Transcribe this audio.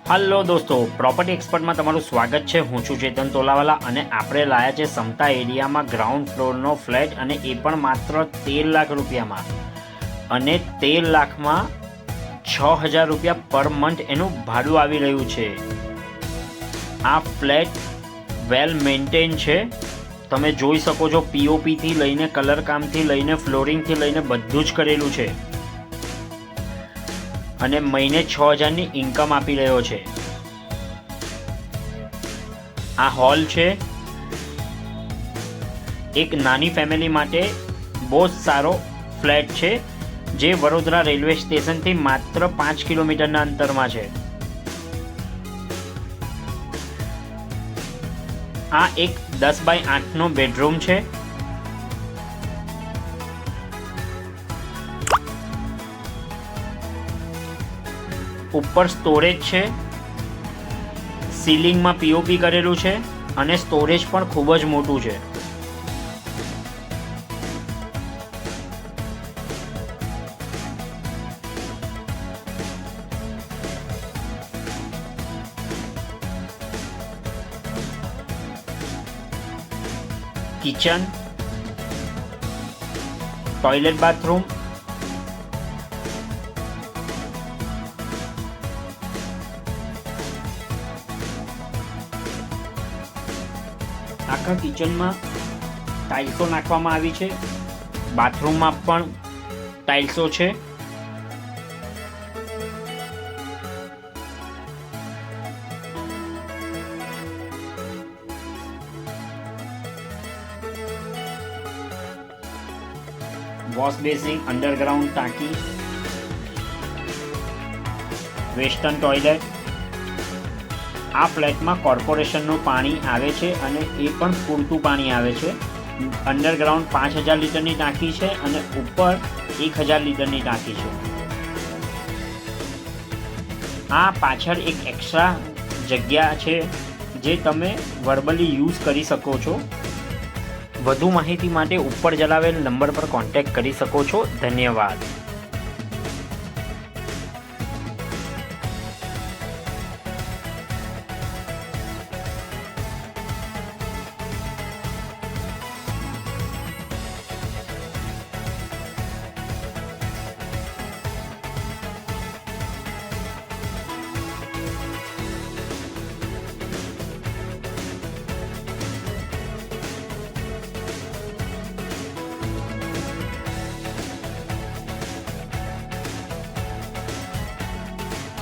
Hello દોસ્તો, property એક્સપર્ટમાં તમારું સ્વાગત છે। હું છું ચેતન તોલાવાલા અને આપણે લાયા છે સમતા એરિયામાં ગ્રાઉન્ડ ફ્લોરનો ફ્લેટ અને એ પણ માત્ર 13 લાખ રૂપિયામાં અને 13 લાખમાં 6000 રૂપિયા પર મંથ એનું ભાડું આવી રહ્યું છે। આ ફ્લેટ વેલ મેન્ટેન છે, તમે જોઈ શકો છો। પીઓપીથી લઈને કલર કામથી લઈને ફ્લોરિંગથી લઈને બધું જ કરેલું છે અને મહિને 6000ની ઇન્કમ આપી રહ્યો છે। આ હોલ છે, એક નાની ફેમિલી માટે બહુ જ સારો ફ્લેટ છે જે વડોદરા રેલવે સ્ટેશનથી માત્ર 5 કિલોમીટરના અંતરમાં છે। આ એક 10x8નો બેડરૂમ છે। ઉપર સ્ટોરેજ છે, સીલિંગમાં પીઓપી કરેલું છે અને સ્ટોરેજ પણ ખૂબ જ મોટું છે। કિચન, ટોયલેટ, બાથરૂમ, આખા કિચનમાં ટાઇલ્સો નાખવામાં આવી છે। બાથરૂમમાં પણ ટાઇલ્સો છે। વોશ બેસિન, અંડરગ્રાઉન્ડ ટાંકી, વેસ્ટર્ન ટોયલેટ। આ ફ્લેટમાં કોર્પોરેશનનું પાણી આવે છે અને એ પણ પૂરતું પાણી આવે છે। અંડરગ્રાઉન્ડ 5000 લીટરની ટાંકી છે અને ઉપર 1000 લીટરની ટાંકી છે। આ પાછળ એક એક્સ્ટ્રા જગ્યા છે જે તમે વર્બલી યુઝ કરી શકો છો। વધુ માહિતી માટે ઉપર જણાવેલ નંબર પર કોન્ટેક્ટ કરી શકો છો। ધન્યવાદ।